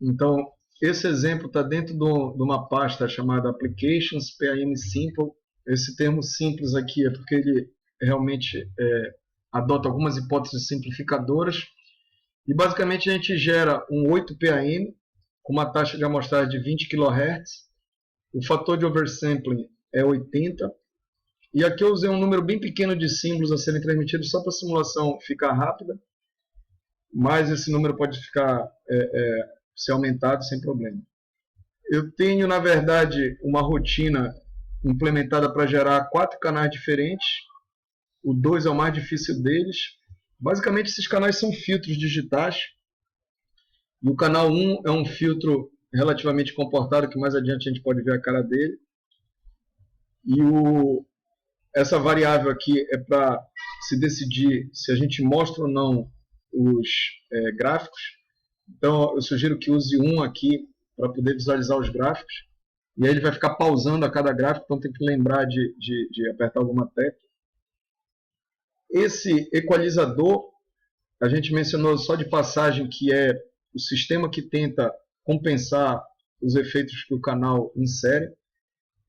Então, esse exemplo está dentro de uma pasta chamada Applications PAM Simple. Esse termo simples aqui é porque ele realmente adota algumas hipóteses simplificadoras. E basicamente a gente gera um 8 PAM com uma taxa de amostragem de 20 kHz. O fator de oversampling é 80. E aqui eu usei um número bem pequeno de símbolos a serem transmitidos só para a simulação ficar rápida. Mas esse número pode ficar ser aumentado sem problema. Eu tenho, na verdade, uma rotina implementada para gerar 4 canais diferentes. O 2 é o mais difícil deles. Basicamente, esses canais são filtros digitais. E o canal 1 é um filtro relativamente comportado, que mais adiante a gente pode ver a cara dele. E essa variável aqui é para se decidir se a gente mostra ou não os gráficos. Então, eu sugiro que use um aqui para poder visualizar os gráficos. E aí ele vai ficar pausando a cada gráfico, então tem que lembrar de apertar alguma tecla. Esse equalizador, a gente mencionou só de passagem que é o sistema que tenta compensar os efeitos que o canal insere.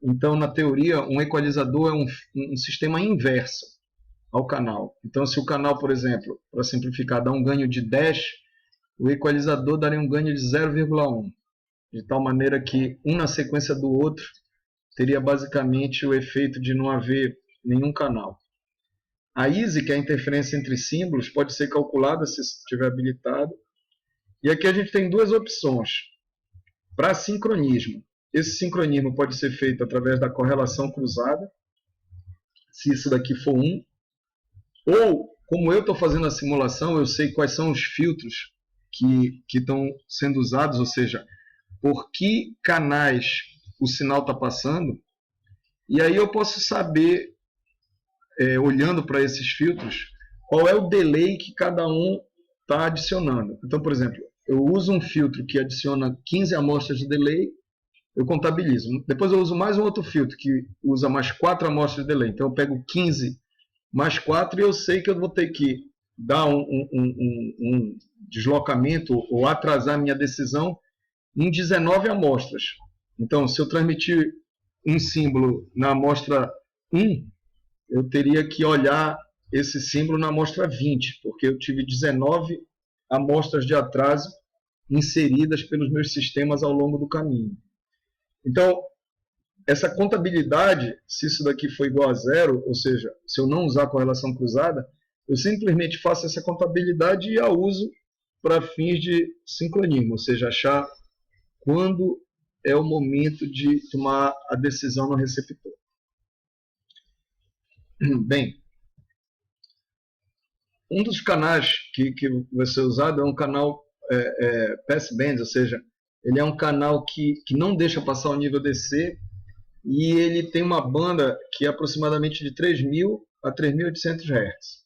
Então, na teoria, um equalizador é um sistema inverso ao canal. Então, se o canal, por exemplo, para simplificar, dá um ganho de 10, o equalizador daria um ganho de 0,1. De tal maneira que um na sequência do outro teria basicamente o efeito de não haver nenhum canal. A EASY, que é a interferência entre símbolos, pode ser calculada se estiver habilitado. E aqui a gente tem duas opções. Para sincronismo, esse sincronismo pode ser feito através da correlação cruzada, se isso daqui for 1. Ou, como eu estou fazendo a simulação, eu sei quais são os filtros que estão sendo usados, ou seja, por que canais o sinal está passando, e aí eu posso saber, olhando para esses filtros, qual é o delay que cada um está adicionando. Então, por exemplo, eu uso um filtro que adiciona 15 amostras de delay, eu contabilizo. Depois eu uso mais um outro filtro que usa mais 4 amostras de delay. Então eu pego 15 mais 4 e eu sei que eu vou ter que dar um deslocamento ou atrasar minha decisão em 19 amostras. Então, se eu transmitir um símbolo na amostra 1, eu teria que olhar esse símbolo na amostra 20, porque eu tive 19 amostras de atraso inseridas pelos meus sistemas ao longo do caminho. Então, essa contabilidade, se isso daqui for igual a 0, ou seja, se eu não usar a correlação cruzada, eu simplesmente faço essa contabilidade e a uso para fins de sincronismo, ou seja, achar quando é o momento de tomar a decisão no receptor. Bem, um dos canais que vai ser usado é um canal passband, ou seja, ele é um canal que não deixa passar o nível DC e ele tem uma banda que é aproximadamente de 3.000 a 3.800 Hz.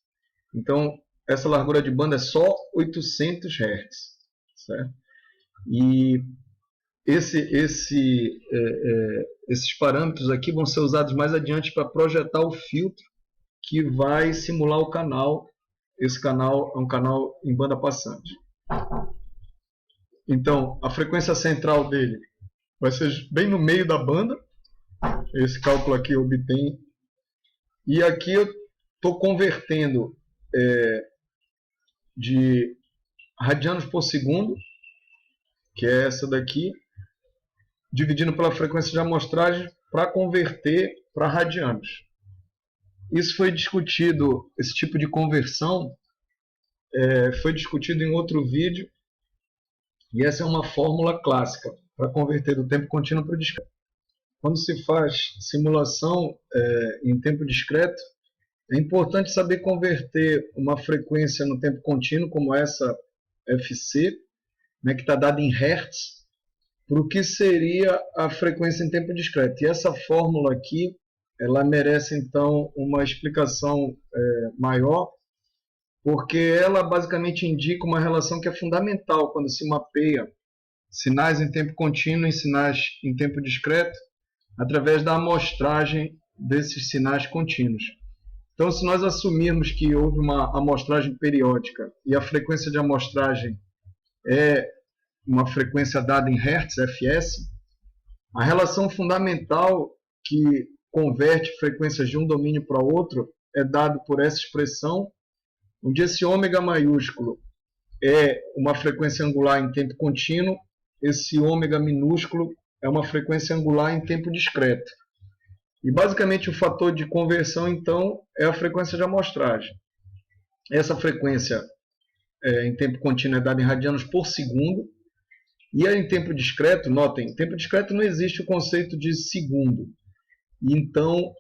Então, essa largura de banda é só 800 Hz. Certo? E esses parâmetros aqui vão ser usados mais adiante para projetar o filtro que vai simular o canal. Esse canal é um canal em banda passante. Então, a frequência central dele vai ser bem no meio da banda. Esse cálculo aqui eu obtenho. E aqui eu estou convertendo de radianos por segundo, que é essa daqui, dividindo pela frequência de amostragem para converter para radianos. Isso foi discutido, esse tipo de conversão foi discutido em outro vídeo, e essa é uma fórmula clássica para converter do tempo contínuo para o discreto. Quando se faz simulação em tempo discreto, é importante saber converter uma frequência no tempo contínuo, como essa FC, né, que está dada em Hertz, para o que seria a frequência em tempo discreto. E essa fórmula aqui, ela merece então uma explicação maior, porque ela basicamente indica uma relação que é fundamental quando se mapeia sinais em tempo contínuo e sinais em tempo discreto, através da amostragem desses sinais contínuos. Então, se nós assumirmos que houve uma amostragem periódica e a frequência de amostragem é uma frequência dada em Hertz, Fs. A relação fundamental que converte frequências de um domínio para outro é dado por essa expressão, onde esse ômega maiúsculo é uma frequência angular em tempo contínuo, esse ômega minúsculo é uma frequência angular em tempo discreto. E basicamente o fator de conversão, então, é a frequência de amostragem. Essa frequência em tempo contínuo é dada em radianos por segundo, e em tempo discreto, notem, em tempo discreto não existe o conceito de segundo. Então,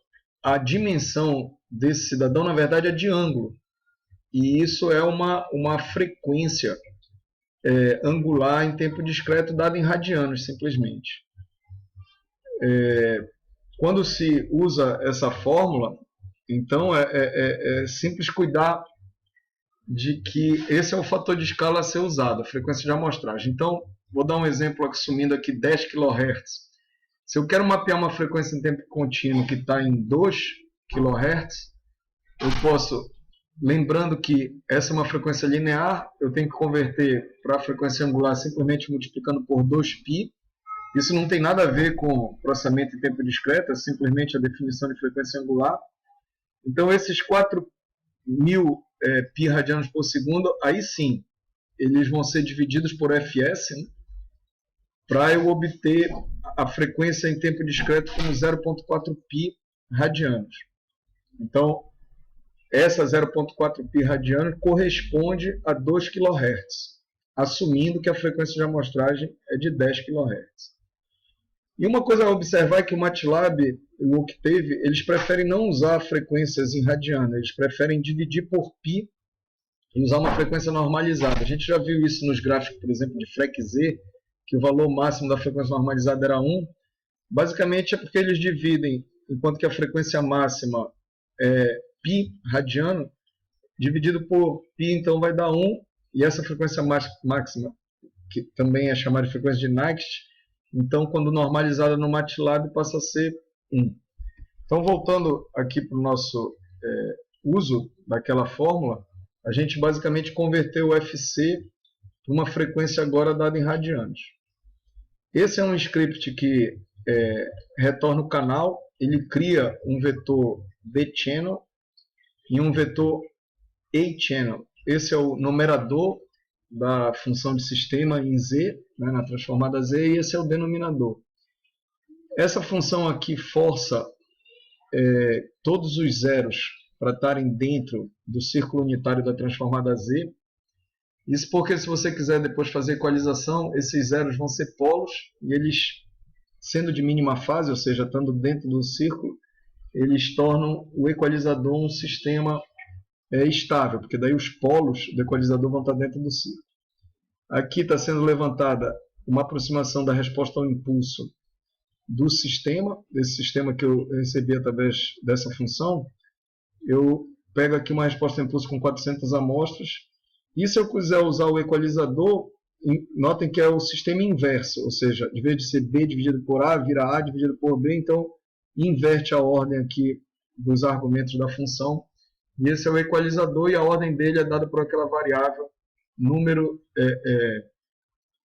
a dimensão desse cidadão, na verdade, é de ângulo. E isso é uma frequência angular em tempo discreto dada em radianos, simplesmente. Quando se usa essa fórmula, então é simples cuidar de que esse é o fator de escala a ser usado, a frequência de amostragem. Então, vou dar um exemplo assumindo aqui 10 kHz. Se eu quero mapear uma frequência em tempo contínuo que está em 2 kHz, eu posso, lembrando que essa é uma frequência linear, eu tenho que converter para a frequência angular simplesmente multiplicando por 2π. Isso não tem nada a ver com processamento em tempo discreto, é simplesmente a definição de frequência angular. Então, esses 4.000 π radianos por segundo, aí sim, eles vão ser divididos por Fs, né, para eu obter a frequência em tempo discreto como 0.4 π radianos. Então, essa 0.4 π radianos corresponde a 2 kHz, assumindo que a frequência de amostragem é de 10 kHz. E uma coisa a observar é que o MATLAB e o Octave, eles preferem não usar frequências em radianos, eles preferem dividir por π e usar uma frequência normalizada. A gente já viu isso nos gráficos, por exemplo, de FREC-Z, que o valor máximo da frequência normalizada era 1. Basicamente é porque eles dividem, enquanto que a frequência máxima é π radiano, dividido por π, então vai dar 1, e essa frequência máxima, que também é chamada de frequência de Nyquist, então quando normalizada no MATLAB passa a ser 1. Então, voltando aqui para o nosso uso daquela fórmula, a gente basicamente converteu o Fc para uma frequência agora dada em radianos. Esse é um script que retorna o canal, ele cria um vetor B-channel e um vetor A-channel. Esse é o numerador da função de sistema em Z, né, na transformada Z, e esse é o denominador. Essa função aqui força todos os zeros para estarem dentro do círculo unitário da transformada Z. Isso porque, se você quiser depois fazer equalização, esses zeros vão ser polos, e eles, sendo de mínima fase, ou seja, estando dentro do círculo, eles tornam o equalizador um sistema estável, porque daí os polos do equalizador vão estar dentro do círculo. Aqui está sendo levantada uma aproximação da resposta ao impulso do sistema, desse sistema que eu recebi através dessa função. Eu pego aqui uma resposta ao impulso com 400 amostras, e se eu quiser usar o equalizador, notem que é o sistema inverso, ou seja, em vez de ser B dividido por A, vira A dividido por B, então inverte a ordem aqui dos argumentos da função. E esse é o equalizador, e a ordem dele é dada por aquela variável, número,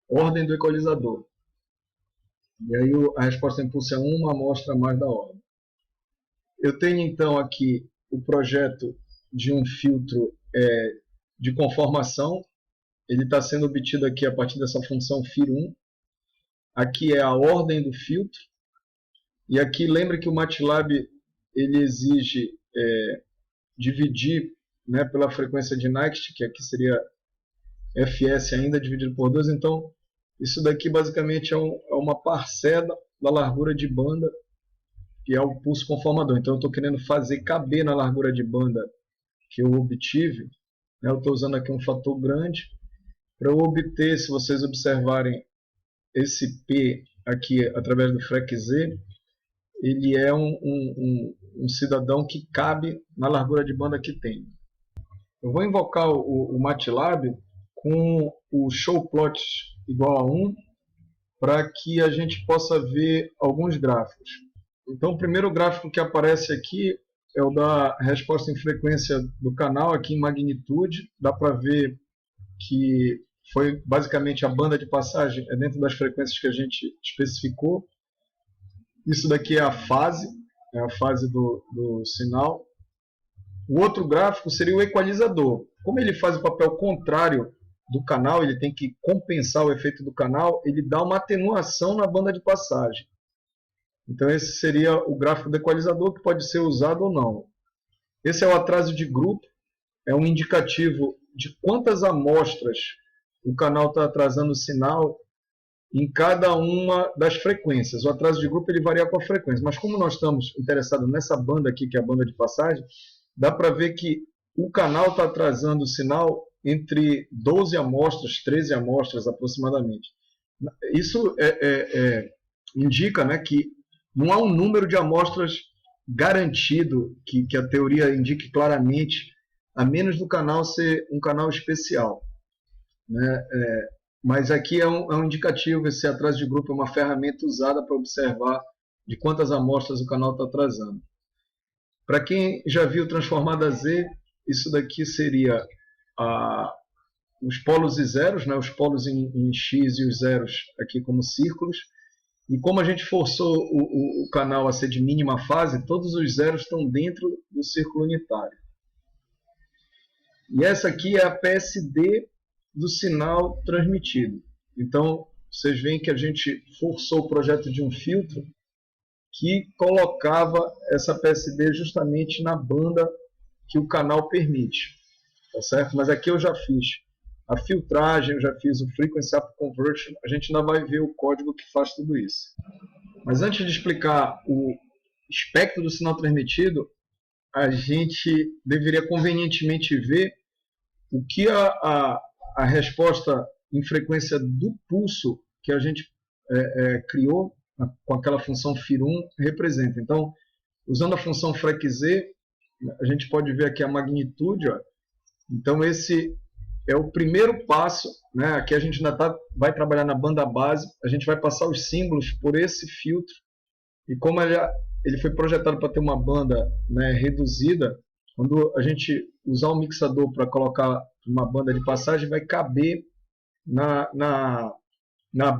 ordem do equalizador. E aí a resposta ao impulso é uma amostra a mais da ordem. Eu tenho então aqui o projeto de um filtro de conformação. Ele está sendo obtido aqui a partir dessa função FIR1. Aqui é a ordem do filtro. E aqui, lembre que o MATLAB ele exige dividir, né, pela frequência de Nyquist, que aqui seria Fs ainda dividido por 2. Então, isso daqui basicamente é uma parcela da largura de banda, que é o pulso conformador. Então, eu estou querendo fazer caber na largura de banda que eu obtive. Né, eu estou usando aqui um fator grande para eu obter, se vocês observarem esse P aqui através do FREC-Z, ele é um cidadão que cabe na largura de banda que tem. Eu vou invocar o MATLAB com o showplot igual a 1 para que a gente possa ver alguns gráficos. Então, o primeiro gráfico que aparece aqui é o da resposta em frequência do canal, aqui em magnitude. Dá para ver que foi basicamente a banda de passagem, é dentro das frequências que a gente especificou. Isso daqui é a fase do sinal. O outro gráfico seria o equalizador. Como ele faz o papel contrário do canal, ele tem que compensar o efeito do canal, ele dá uma atenuação na banda de passagem. Então esse seria o gráfico do equalizador, que pode ser usado ou não. Esse é o atraso de grupo, é um indicativo de quantas amostras o canal está atrasando o sinal em cada uma das frequências. O atraso de grupo ele varia com a frequência, mas como nós estamos interessados nessa banda aqui, que é a banda de passagem, dá para ver que o canal está atrasando o sinal entre 12 amostras, 13 amostras aproximadamente. Isso indica, né, que não há um número de amostras garantido que a teoria indique claramente, a menos do canal ser um canal especial, né? Mas aqui é um indicativo, esse atraso de grupo é uma ferramenta usada para observar de quantas amostras o canal está atrasando. Para quem já viu Transformada Z, isso daqui seria os polos e zeros, né? Os polos em X e os zeros aqui como círculos. E como a gente forçou o canal a ser de mínima fase, todos os zeros estão dentro do círculo unitário. E essa aqui é a PSD do sinal transmitido. Então, vocês veem que a gente forçou o projeto de um filtro que colocava essa PSD justamente na banda que o canal permite. Tá certo? Mas aqui eu já fiz a filtragem, eu já fiz o Frequency Up Conversion, a gente ainda vai ver o código que faz tudo isso. Mas antes de explicar o espectro do sinal transmitido, a gente deveria convenientemente ver o que a resposta em frequência do pulso que a gente criou com aquela função FIR1 representa. Então, usando a função FREQ-Z, a gente pode ver aqui a magnitude. Ó. Então, esse é o primeiro passo, né? Aqui a gente ainda vai trabalhar na banda base, a gente vai passar os símbolos por esse filtro, e como ele foi projetado para ter uma banda, né, reduzida, quando a gente usar o mixador para colocar uma banda de passagem, vai caber na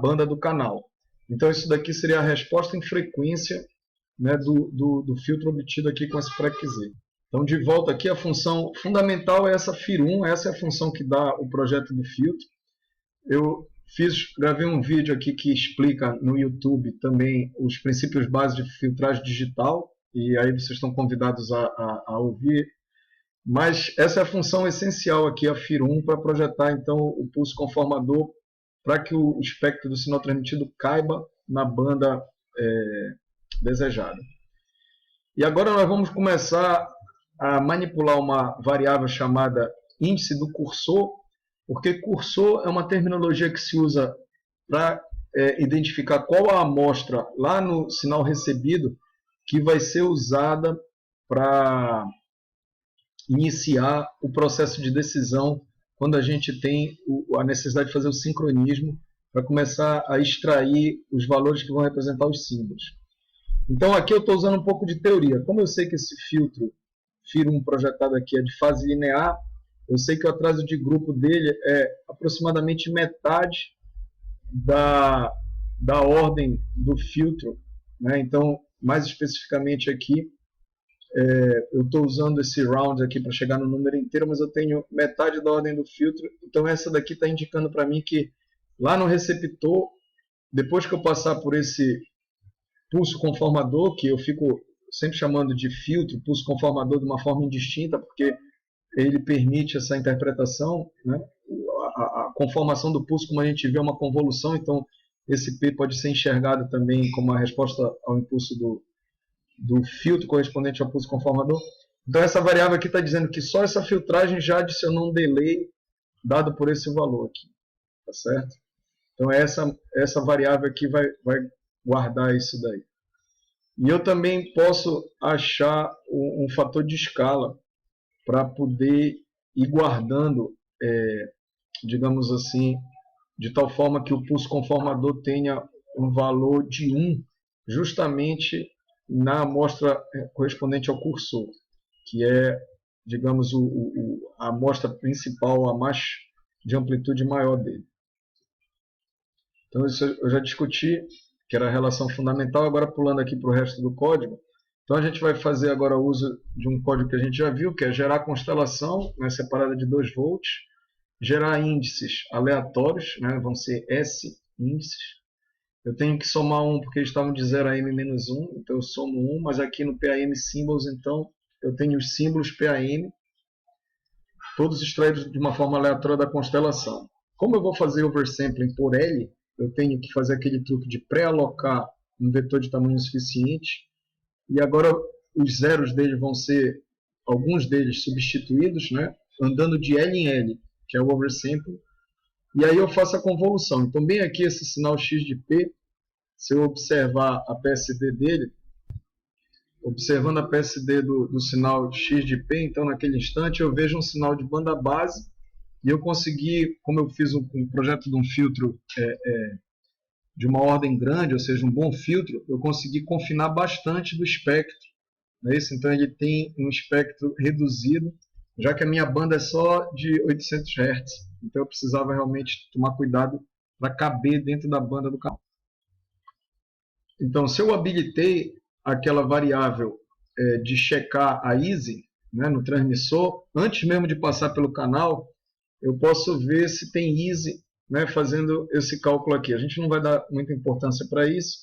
banda do canal. Então isso daqui seria a resposta em frequência, né, do filtro obtido aqui com esse FREQ-Z. Então, de volta aqui, a função fundamental é essa FIR1, essa é a função que dá o projeto do filtro. Eu gravei um vídeo aqui que explica no YouTube também os princípios básicos de filtragem digital, e aí vocês estão convidados a ouvir. Mas essa é a função essencial aqui, a FIR1, para projetar então o pulso conformador para que o espectro do sinal transmitido caiba na banda desejada. E agora nós vamos começar a manipular uma variável chamada índice do cursor, porque cursor é uma terminologia que se usa para identificar qual a amostra lá no sinal recebido que vai ser usada para iniciar o processo de decisão quando a gente tem a necessidade de fazer o sincronismo para começar a extrair os valores que vão representar os símbolos. Então aqui eu estou usando um pouco de teoria. Como eu sei que esse filtro FIR1 projetado aqui é de fase linear, eu sei que o atraso de grupo dele é aproximadamente metade da ordem do filtro, né? Então, mais especificamente aqui, eu estou usando esse round aqui para chegar no número inteiro, mas eu tenho metade da ordem do filtro, então essa daqui está indicando para mim que lá no receptor, depois que eu passar por esse pulso conformador, que eu fico sempre chamando de filtro, pulso conformador de uma forma indistinta, porque ele permite essa interpretação, né? A conformação do pulso, como a gente vê, é uma convolução, então esse P pode ser enxergado também como a resposta ao impulso do filtro correspondente ao pulso conformador. Então essa variável aqui está dizendo que só essa filtragem já adicionou um delay dado por esse valor aqui, tá certo? Então essa variável aqui vai guardar isso daí. E eu também posso achar um fator de escala para poder ir guardando, digamos assim, de tal forma que o pulso conformador tenha um valor de 1 justamente na amostra correspondente ao cursor, que é, digamos, a amostra principal, a mais de amplitude maior dele. Então isso eu já discuti, que era a relação fundamental. Agora pulando aqui para o resto do código. Então a gente vai fazer agora o uso de um código que a gente já viu, que é gerar constelação, né, separada de 2 volts, gerar índices aleatórios, né, vão ser S índices. Eu tenho que somar um porque eles estavam de 0 a m-1, então eu somo 1, mas aqui no PAM Symbols, então eu tenho os símbolos PAM, todos extraídos de uma forma aleatória da constelação. Como eu vou fazer oversampling por L, eu tenho que fazer aquele truque de pré-alocar um vetor de tamanho suficiente, e agora os zeros dele vão ser, alguns deles substituídos, né, andando de L em L, que é o oversampling, e aí eu faço a convolução. Então bem aqui esse sinal x de p, se eu observar a PSD dele, observando a PSD do sinal x de p, então naquele instante eu vejo um sinal de banda base, e eu consegui, como eu fiz um projeto de um filtro de uma ordem grande, ou seja, um bom filtro, eu consegui confinar bastante do espectro. Não é isso? Então ele tem um espectro reduzido, já que a minha banda é só de 800 Hz. Então eu precisava realmente tomar cuidado para caber dentro da banda do canal. Então, se eu habilitei aquela variável de checar a easy, né, no transmissor, antes mesmo de passar pelo canal, eu posso ver se tem easy, né, fazendo esse cálculo aqui. A gente não vai dar muita importância para isso,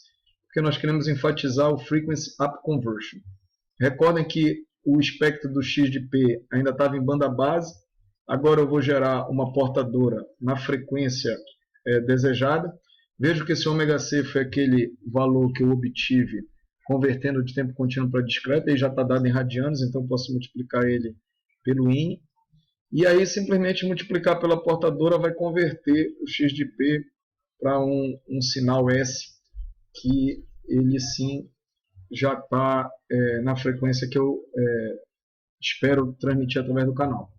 porque nós queremos enfatizar o Frequency Up Conversion. Recordem que o espectro do x de p ainda estava em banda base, agora eu vou gerar uma portadora na frequência desejada. Vejo que esse ômega-c foi aquele valor que eu obtive convertendo de tempo contínuo para discreto, e já está dado em radianos, então eu posso multiplicar ele pelo IN. E aí simplesmente multiplicar pela portadora vai converter o x de p para um sinal S, que ele sim já está na frequência que eu espero transmitir através do canal.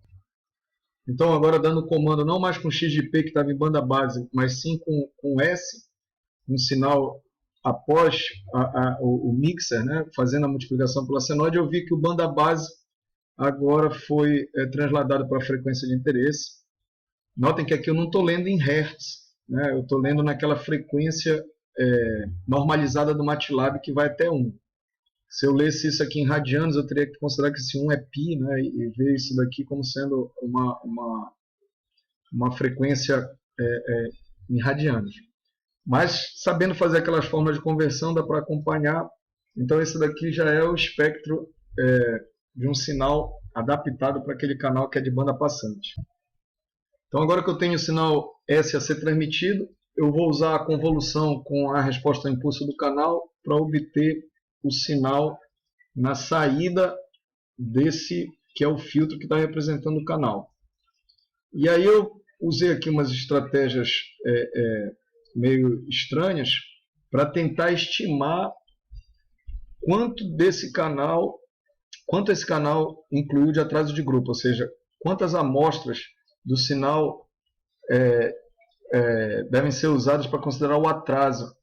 Então agora dando o comando não mais com x de p que estava em banda base, mas sim com S, um sinal após o mixer, né, fazendo a multiplicação pela senoide, eu vi que o banda base agora foi transladado para a frequência de interesse. Notem que aqui eu não estou lendo em Hertz, né, eu estou lendo naquela frequência normalizada do MATLAB que vai até 1. Se eu lesse isso aqui em radianos, eu teria que considerar que esse 1 é π, né, e ver isso daqui como sendo uma frequência em radianos. Mas sabendo fazer aquelas formas de conversão, dá para acompanhar. Então esse daqui já é o espectro de um sinal adaptado para aquele canal que é de banda passante. Então agora que eu tenho o sinal S a ser transmitido, eu vou usar a convolução com a resposta ao impulso do canal para obter o sinal na saída desse que é o filtro que está representando o canal. E aí eu usei aqui umas estratégias meio estranhas para tentar estimar quanto esse canal incluiu de atraso de grupo, ou seja, quantas amostras do sinal devem ser usadas para considerar o atraso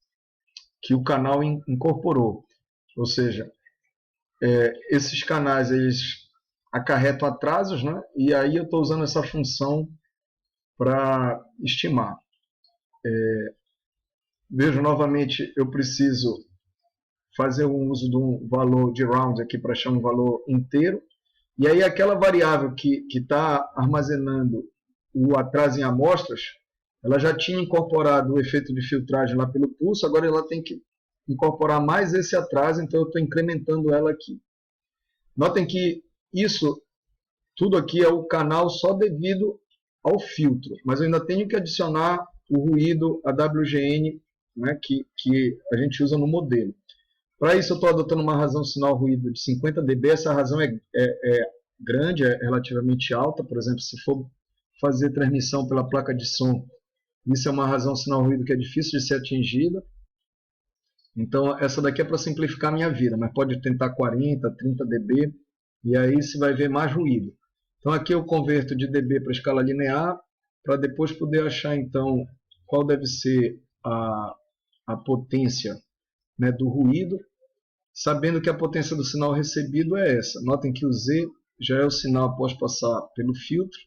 que o canal incorporou. Ou seja, esses canais eles acarretam atrasos, né? E aí eu estou usando essa função para estimar. Vejo novamente, eu preciso fazer o uso de um valor de round aqui para achar um valor inteiro. E aí aquela variável que está armazenando o atraso em amostras, ela já tinha incorporado o efeito de filtragem lá pelo pulso, agora ela tem que incorporar mais esse atraso, então eu estou incrementando ela aqui. Notem que isso tudo aqui é o canal só devido ao filtro, mas eu ainda tenho que adicionar o ruído AWGN, né, que a gente usa no modelo. Para isso eu estou adotando uma razão sinal ruído de 50 dB, essa razão é grande, é relativamente alta, por exemplo, se for fazer transmissão pela placa de som, isso é uma razão sinal ruído que é difícil de ser atingida. Então essa daqui é para simplificar a minha vida, mas pode tentar 40, 30 dB, e aí você vai ver mais ruído. Então aqui eu converto de dB para escala linear, para depois poder achar então qual deve ser a potência, né, do ruído, sabendo que a potência do sinal recebido é essa. Notem que o Z já é o sinal após passar pelo filtro,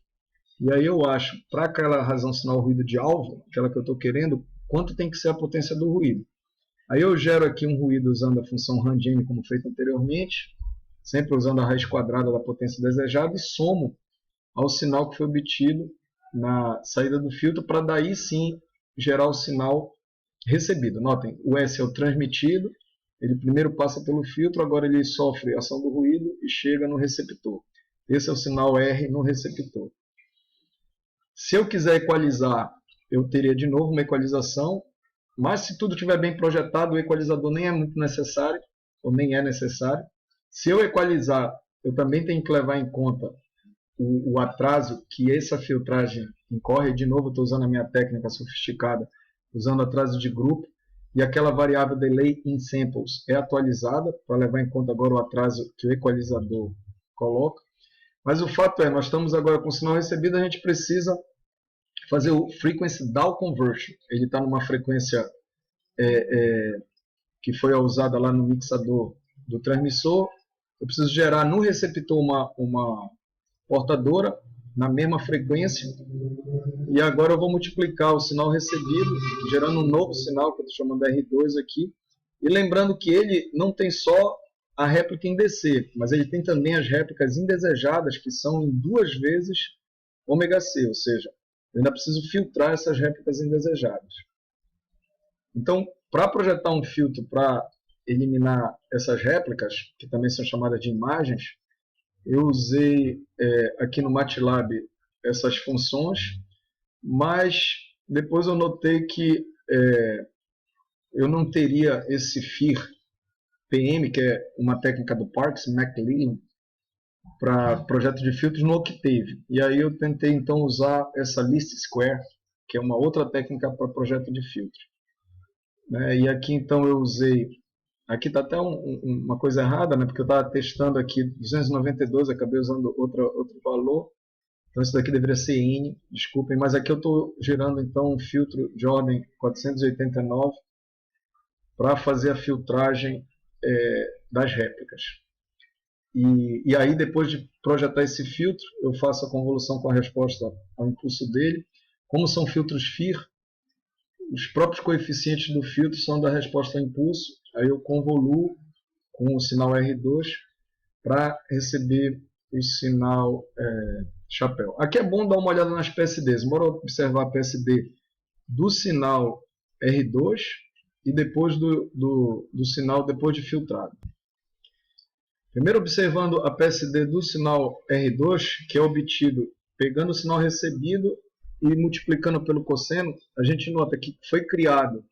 E aí eu acho, para aquela razão sinal ruído de alvo, aquela que eu estou querendo, quanto tem que ser a potência do ruído. Aí eu gero aqui um ruído usando a função RandN como feito anteriormente, sempre usando a raiz quadrada da potência desejada, e somo ao sinal que foi obtido na saída do filtro, para daí sim gerar o sinal recebido. Notem, o S é o transmitido, ele primeiro passa pelo filtro, agora ele sofre a ação do ruído e chega no receptor. Esse é o sinal R no receptor. Se eu quiser equalizar, eu teria de novo uma equalização, mas se tudo estiver bem projetado, o equalizador nem é muito necessário, ou nem é necessário. Se eu equalizar, eu também tenho que levar em conta o atraso que essa filtragem incorre. De novo, estou usando a minha técnica sofisticada, usando atraso de grupo, e aquela variável delay in samples é atualizada para levar em conta agora o atraso que o equalizador coloca. Mas o fato é, nós estamos agora com o sinal recebido, a gente precisa fazer o frequency down conversion. Ele está numa frequência que foi usada lá no mixador do transmissor. Eu preciso gerar no receptor uma portadora na mesma frequência, e agora eu vou multiplicar o sinal recebido, gerando um novo sinal, que eu estou chamando de R2 aqui, e lembrando que ele não tem só a réplica em DC, mas ele tem também as réplicas indesejadas, que são em 2 vezes ômega-C, ou seja, eu ainda preciso filtrar essas réplicas indesejadas. Então, para projetar um filtro para eliminar essas réplicas, que também são chamadas de imagens, eu usei aqui no MATLAB essas funções, mas depois eu notei que eu não teria esse FIR PM, que é uma técnica do Parks McLean, para projeto de filtros no Octave. E aí eu tentei então usar essa Least Square, que é uma outra técnica para projeto de filtro. E aqui então eu usei, aqui está até uma coisa errada, né, porque eu estava testando aqui 292, acabei usando outro valor, então isso daqui deveria ser N, desculpem, mas aqui eu estou gerando então um filtro de ordem 489 para fazer a filtragem das réplicas. E aí, depois de projetar esse filtro, eu faço a convolução com a resposta ao impulso dele. Como são filtros FIR, os próprios coeficientes do filtro são da resposta ao impulso. Aí eu convoluo com o sinal R2 para receber o sinal chapéu. Aqui é bom dar uma olhada nas PSDs. Bora observar a PSD do sinal R2 e depois do sinal depois de filtrado. Primeiro, observando a PSD do sinal R2, que é obtido pegando o sinal recebido e multiplicando pelo cosseno, a gente nota que foi criado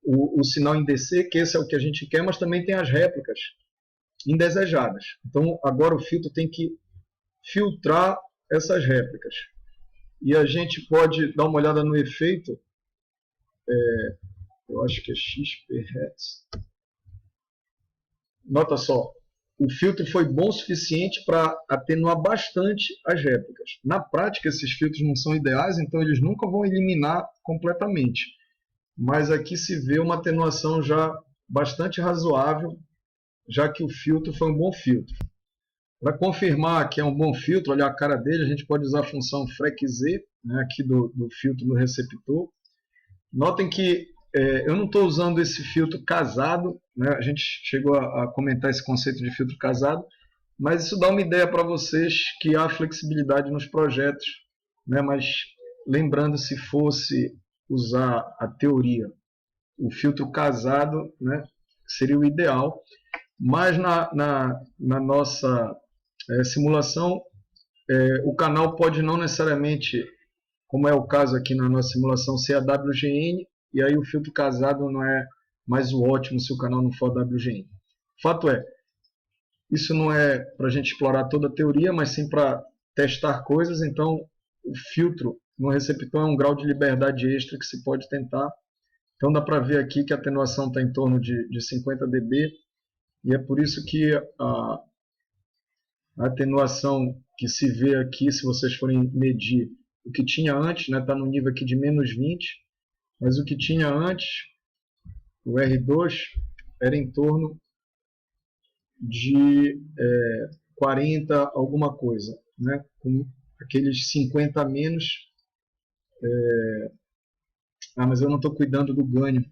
o sinal em DC, que esse é o que a gente quer, mas também tem as réplicas indesejadas. Então, agora o filtro tem que filtrar essas réplicas. E a gente pode dar uma olhada no efeito, eu acho que é X per Hertz. Nota só, o filtro foi bom o suficiente para atenuar bastante as réplicas. Na prática, esses filtros não são ideais, então eles nunca vão eliminar completamente. Mas aqui se vê uma atenuação já bastante razoável, já que o filtro foi um bom filtro. Para confirmar que é um bom filtro, olhar a cara dele, a gente pode usar a função FREQ-Z, né, aqui do filtro no receptor. Notem que eu não estou usando esse filtro casado, né? A gente chegou a comentar esse conceito de filtro casado, mas isso dá uma ideia para vocês que há flexibilidade nos projetos, né? Mas lembrando, se fosse usar a teoria, o filtro casado, né, seria o ideal, mas na nossa simulação, o canal pode não necessariamente, como é o caso aqui na nossa simulação, ser a WGN, e aí o filtro casado não é mais o ótimo se o canal não for WGN. Fato é, isso não é para a gente explorar toda a teoria, mas sim para testar coisas. Então, o filtro no receptor é um grau de liberdade extra que se pode tentar. Então, dá para ver aqui que a atenuação está em torno de 50 dB, e é por isso que a atenuação que se vê aqui, se vocês forem medir o que tinha antes, está no nível aqui de menos 20, mas o que tinha antes, o R2, era em torno de 40 alguma coisa, né? Com aqueles 50 a menos. Mas eu não estou cuidando do ganho.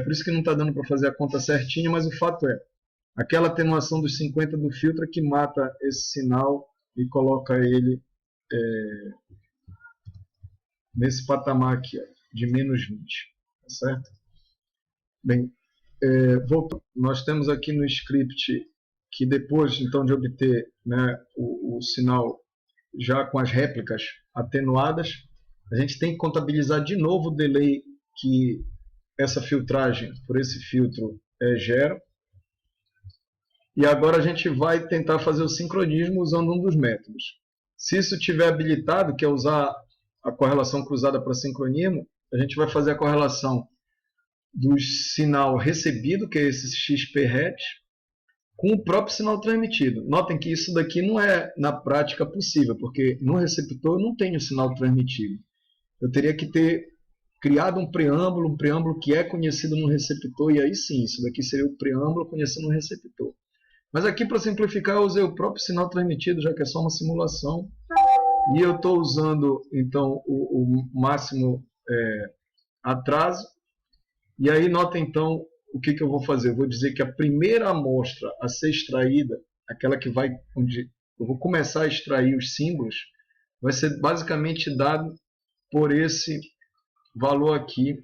Por isso que não está dando para fazer a conta certinha, mas o fato é, aquela atenuação dos 50 do filtro é que mata esse sinal e coloca ele nesse patamar aqui, ó, de menos 20. Tá certo? Bem, voltando, nós temos aqui no script que depois então de obter, né, o sinal já com as réplicas atenuadas, a gente tem que contabilizar de novo o delay que essa filtragem por esse filtro gera. E agora a gente vai tentar fazer o sincronismo usando um dos métodos. Se isso estiver habilitado, que é usar a correlação cruzada para sincronismo, a gente vai fazer a correlação do sinal recebido, que é esse XPRET, com o próprio sinal transmitido. Notem que isso daqui não é na prática possível, porque no receptor eu não tenho sinal transmitido. Eu teria que ter criado um preâmbulo que é conhecido no receptor, e aí sim, isso daqui seria o preâmbulo conhecido no receptor. Mas aqui, para simplificar, eu usei o próprio sinal transmitido, já que é só uma simulação. E eu estou usando, então, o máximo atraso. E aí, nota, então, o que eu vou fazer? Eu vou dizer que a primeira amostra a ser extraída, aquela que vai, onde eu vou começar a extrair os símbolos, vai ser basicamente dado por esse valor aqui,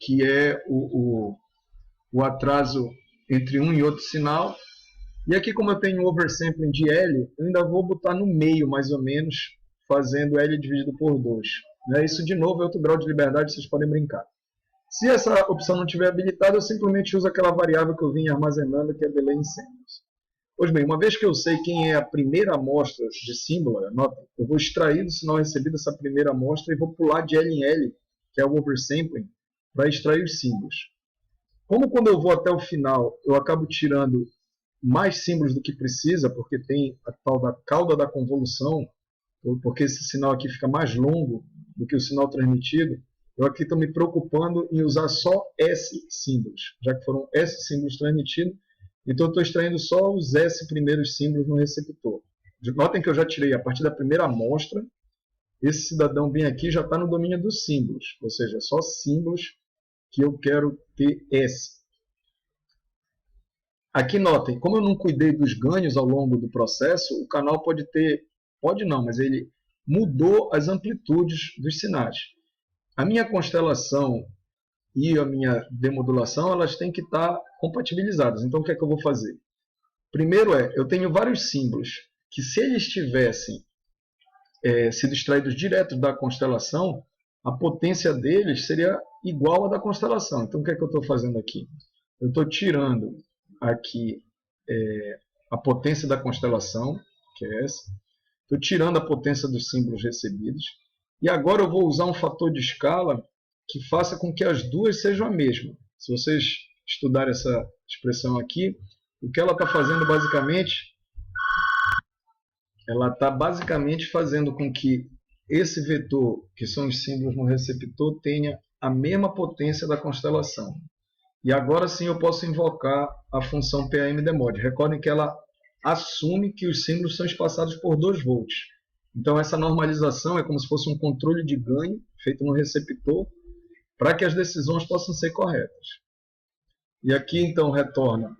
que é o atraso entre um e outro sinal. E aqui, como eu tenho um oversampling de L, eu ainda vou botar no meio, mais ou menos, fazendo L dividido por 2. Isso, de novo, é outro grau de liberdade, vocês podem brincar. Se essa opção não estiver habilitada, eu simplesmente uso aquela variável que eu vim armazenando, que é delay in samples. Pois bem, uma vez que eu sei quem é a primeira amostra de símbolo, nota, eu vou extrair do sinal recebido essa primeira amostra e vou pular de L em L, que é o oversampling, para extrair os símbolos. Como quando eu vou até o final, eu acabo tirando mais símbolos do que precisa, porque tem a tal da cauda da convolução, porque esse sinal aqui fica mais longo do que o sinal transmitido, eu aqui estou me preocupando em usar só S símbolos, já que foram S símbolos transmitidos, então eu estou extraindo só os S primeiros símbolos no receptor. Notem que eu já tirei a partir da primeira amostra, esse cidadão bem aqui já está no domínio dos símbolos, ou seja, só símbolos que eu quero ter S. Aqui notem, como eu não cuidei dos ganhos ao longo do processo, o canal pode não, mas ele mudou as amplitudes dos sinais. A minha constelação e a minha demodulação, elas têm que estar compatibilizadas. Então, o que é que eu vou fazer? Primeiro eu tenho vários símbolos que, se eles tivessem sido extraídos direto da constelação, a potência deles seria igual à da constelação. Então, o que é que eu estou fazendo aqui? Eu estou tirando aqui a potência da constelação, que é essa. Estou tirando a potência dos símbolos recebidos. E agora eu vou usar um fator de escala que faça com que as duas sejam a mesma. Se vocês estudarem essa expressão aqui, o que ela está fazendo basicamente, ela está basicamente fazendo com que esse vetor, que são os símbolos no receptor, tenha a mesma potência da constelação. E agora sim eu posso invocar a função PAMDemod. Recordem que ela assume que os símbolos são espaçados por 2 volts. Então essa normalização é como se fosse um controle de ganho feito no receptor para que as decisões possam ser corretas. E aqui então retorna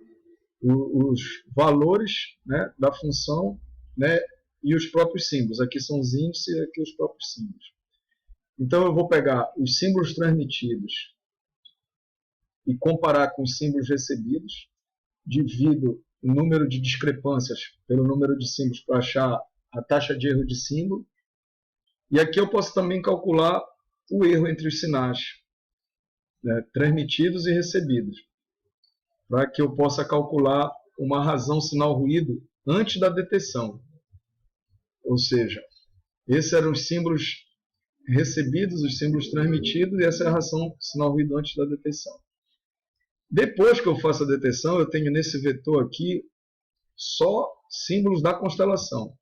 os valores, né, da função, né, e os próprios símbolos. Aqui são os índices e aqui os próprios símbolos. Então eu vou pegar os símbolos transmitidos e comparar com os símbolos recebidos, divido o número de discrepâncias pelo número de símbolos para achar a taxa de erro de símbolo. E aqui eu posso também calcular o erro entre os sinais, né, transmitidos e recebidos, para que eu possa calcular uma razão sinal-ruído antes da detecção. Ou seja, esses eram os símbolos recebidos, os símbolos transmitidos, e essa é a razão sinal-ruído antes da detecção. Depois que eu faço a detecção, eu tenho nesse vetor aqui só símbolos da constelação.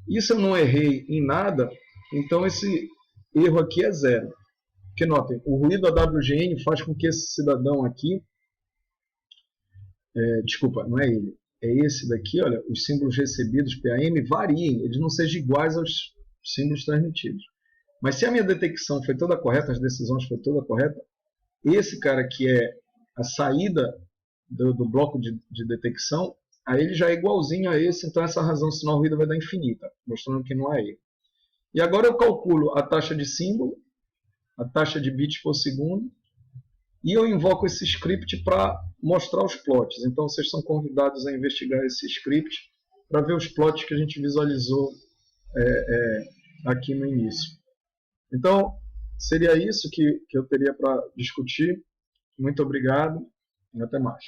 E se eu não errei em nada, então esse erro aqui é 0. Porque notem, o ruído AWGN faz com que esse cidadão aqui, desculpa, não é ele, é esse daqui, olha, os símbolos recebidos, PAM, variem, eles não sejam iguais aos símbolos transmitidos. Mas se a minha detecção foi toda correta, as decisões foi toda correta, esse cara que é a saída do bloco de detecção, aí ele já é igualzinho a esse, então essa razão sinal ruído vai dar infinita, mostrando que não há erro. E agora eu calculo a taxa de símbolo, a taxa de bits por segundo, e eu invoco esse script para mostrar os plots. Então vocês são convidados a investigar esse script para ver os plots que a gente visualizou aqui no início. Então, seria isso que eu teria para discutir. Muito obrigado e até mais.